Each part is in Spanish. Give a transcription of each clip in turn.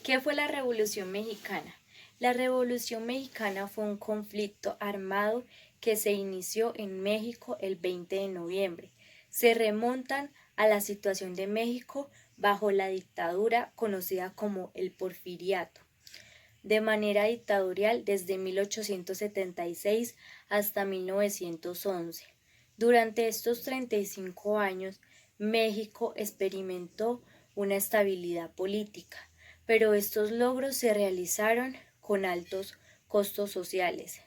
¿Qué fue la Revolución Mexicana? La Revolución Mexicana fue un conflicto armado que se inició en México el 20 de noviembre. Se remontan a la situación de México bajo la dictadura conocida como el Porfiriato, de manera dictatorial desde 1876 hasta 1911. Durante estos 35 años, México experimentó una estabilidad política, pero estos logros se realizaron con altos costos sociales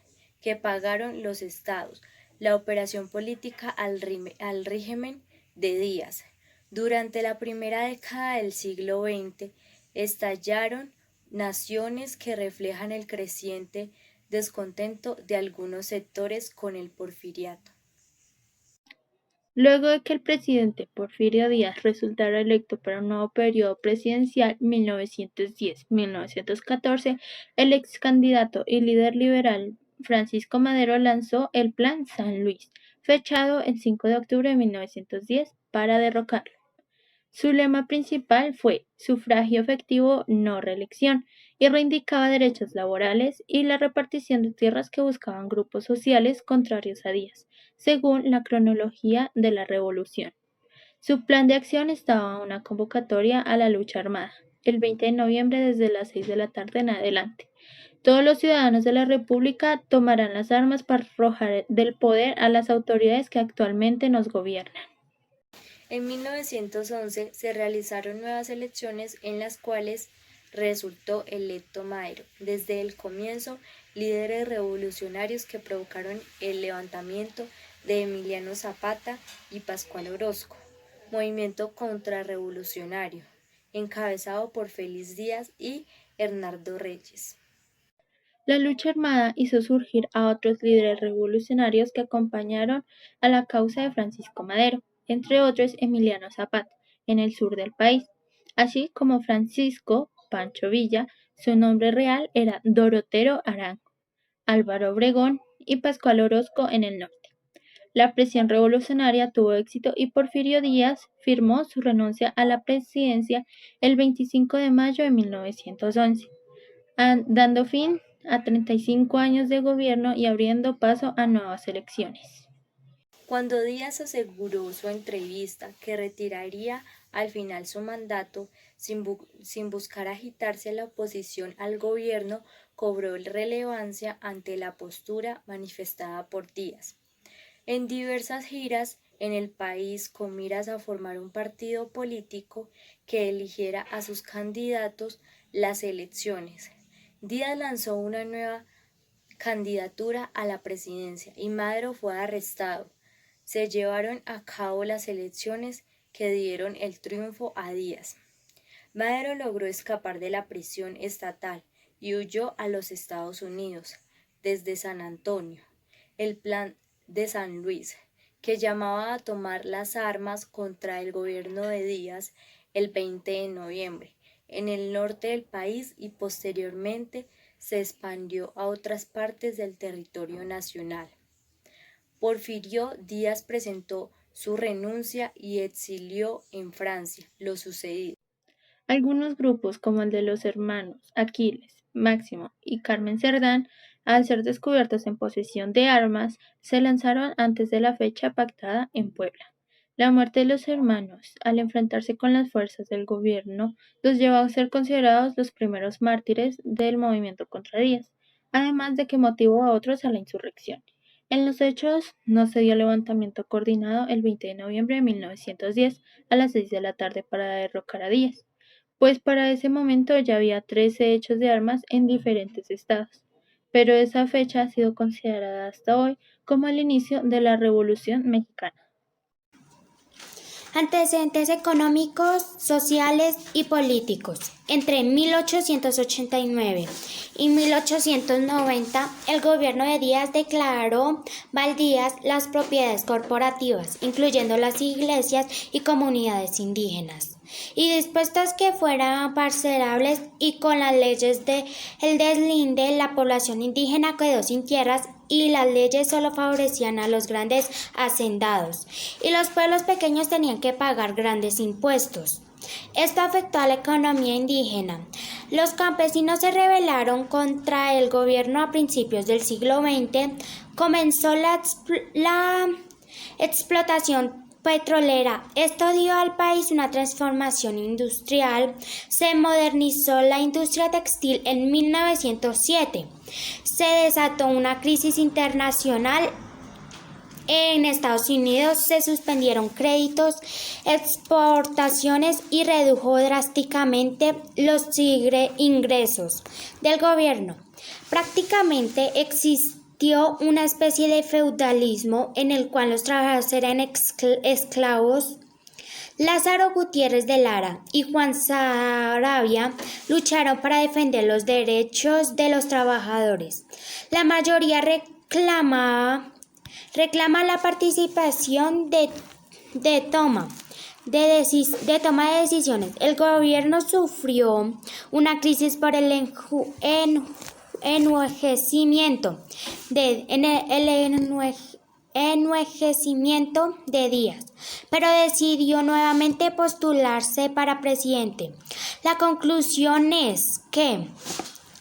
que pagaron los estados, la operación política al régimen de Díaz. Durante la primera década del siglo XX estallaron naciones que reflejan el creciente descontento de algunos sectores con el porfiriato. Luego de que el presidente Porfirio Díaz resultara electo para un nuevo periodo presidencial 1910-1914, el ex candidato y líder liberal Francisco Madero lanzó el Plan San Luis, fechado el 5 de octubre de 1910 para derrocarlo. Su lema principal fue sufragio efectivo, no reelección, y reivindicaba derechos laborales y la repartición de tierras que buscaban grupos sociales contrarios a Díaz, según la cronología de la revolución. Su plan de acción estaba una convocatoria a la lucha armada, el 20 de noviembre desde las 6 de la tarde en adelante. Todos los ciudadanos de la República tomarán las armas para arrojar del poder a las autoridades que actualmente nos gobiernan. En 1911 se realizaron nuevas elecciones en las cuales resultó electo Madero. Desde el comienzo, líderes revolucionarios que provocaron el levantamiento de Emiliano Zapata y Pascual Orozco, movimiento contrarrevolucionario, encabezado por Félix Díaz y Hernando Reyes. La lucha armada hizo surgir a otros líderes revolucionarios que acompañaron a la causa de Francisco Madero, entre otros Emiliano Zapata, en el sur del país, así como Francisco Pancho Villa. Su nombre real era Dorotero Arango, Álvaro Obregón y Pascual Orozco en el norte. La presión revolucionaria tuvo éxito y Porfirio Díaz firmó su renuncia a la presidencia el 25 de mayo de 1911, dando fin a 35 años de gobierno y abriendo paso a nuevas elecciones. Cuando Díaz aseguró su entrevista que retiraría al final su mandato sin buscar agitarse a la oposición al gobierno, cobró relevancia ante la postura manifestada por Díaz. En diversas giras en el país con miras a formar un partido político que eligiera a sus candidatos las elecciones, Díaz lanzó una nueva candidatura a la presidencia y Madero fue arrestado. Se llevaron a cabo las elecciones que dieron el triunfo a Díaz. Madero logró escapar de la prisión estatal y huyó a los Estados Unidos desde San Antonio. El Plan de San Luis, que llamaba a tomar las armas contra el gobierno de Díaz el 20 de noviembre en el norte del país y posteriormente se expandió a otras partes del territorio nacional. Porfirio Díaz presentó su renuncia y exilió en Francia lo sucedido. Algunos grupos, como el de los hermanos Aquiles, Máximo y Carmen Cerdán, al ser descubiertos en posesión de armas, se lanzaron antes de la fecha pactada en Puebla. La muerte de los hermanos, al enfrentarse con las fuerzas del gobierno, los llevó a ser considerados los primeros mártires del movimiento contra Díaz, además de que motivó a otros a la insurrección. En los hechos, no se dio levantamiento coordinado el 20 de noviembre de 1910 a las 6 de la tarde para derrocar a Díaz, pues para ese momento ya había 13 hechos de armas en diferentes estados, pero esa fecha ha sido considerada hasta hoy como el inicio de la Revolución Mexicana. Antecedentes económicos, sociales y políticos. Entre 1889 y 1890, el gobierno de Díaz declaró baldías las propiedades corporativas, incluyendo las iglesias y comunidades indígenas, y dispuestas que fueran parcelables, y con las leyes de el deslinde la población indígena quedó sin tierras y las leyes solo favorecían a los grandes hacendados y los pueblos pequeños tenían que pagar grandes impuestos. Esto afectó a la economía indígena. Los campesinos se rebelaron contra el gobierno a principios del siglo XX. Comenzó la explotación petrolera. Esto dio al país una transformación industrial. Se modernizó la industria textil en 1907. Se desató una crisis internacional. En Estados Unidos se suspendieron créditos, exportaciones y redujo drásticamente los ingresos del gobierno. Prácticamente existió una especie de feudalismo en el cual los trabajadores eran esclavos. Lázaro Gutiérrez de Lara y Juan Saravia lucharon para defender los derechos de los trabajadores. La mayoría reclama la participación de toma de decisiones. El gobierno sufrió una crisis por el envejecimiento de Díaz, pero decidió nuevamente postularse para presidente. La conclusión es que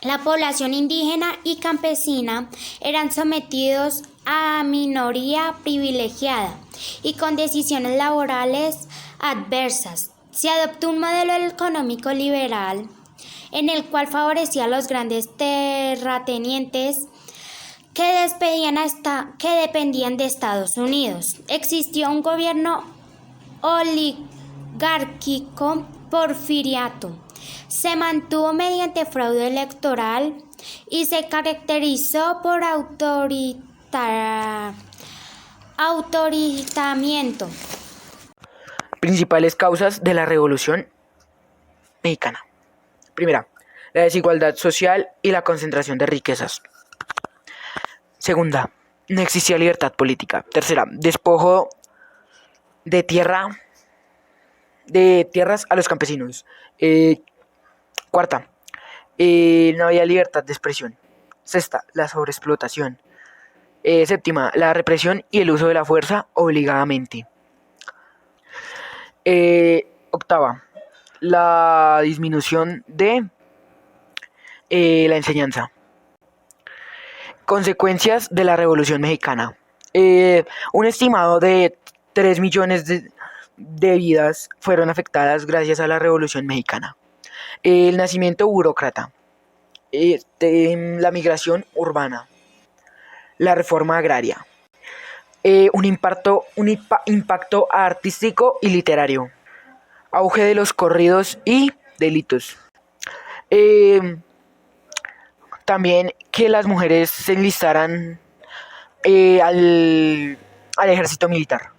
la población indígena y campesina eran sometidos a minoría privilegiada y con decisiones laborales adversas. Se adoptó un modelo económico liberal en el cual favorecía a los grandes terratenientes que dependían de Estados Unidos. Existió un gobierno oligárquico porfiriato. Se mantuvo mediante fraude electoral y se caracterizó por autoritariamiento. Principales causas de la Revolución Mexicana. Primera, la desigualdad social y la concentración de riquezas. Segunda, no existía libertad política. Tercera, despojo de tierras a los campesinos. Cuarta, no había libertad de expresión. Sexta, la sobreexplotación. Séptima, la represión y el uso de la fuerza obligadamente. Octava, la disminución de la enseñanza. Consecuencias de la Revolución Mexicana. Un estimado de 3 millones de vidas fueron afectadas gracias a la Revolución Mexicana. El nacimiento burócrata, la migración urbana, la reforma agraria, un impacto artístico y literario, auge de los corridos y delitos. También que las mujeres se enlistaran al ejército militar.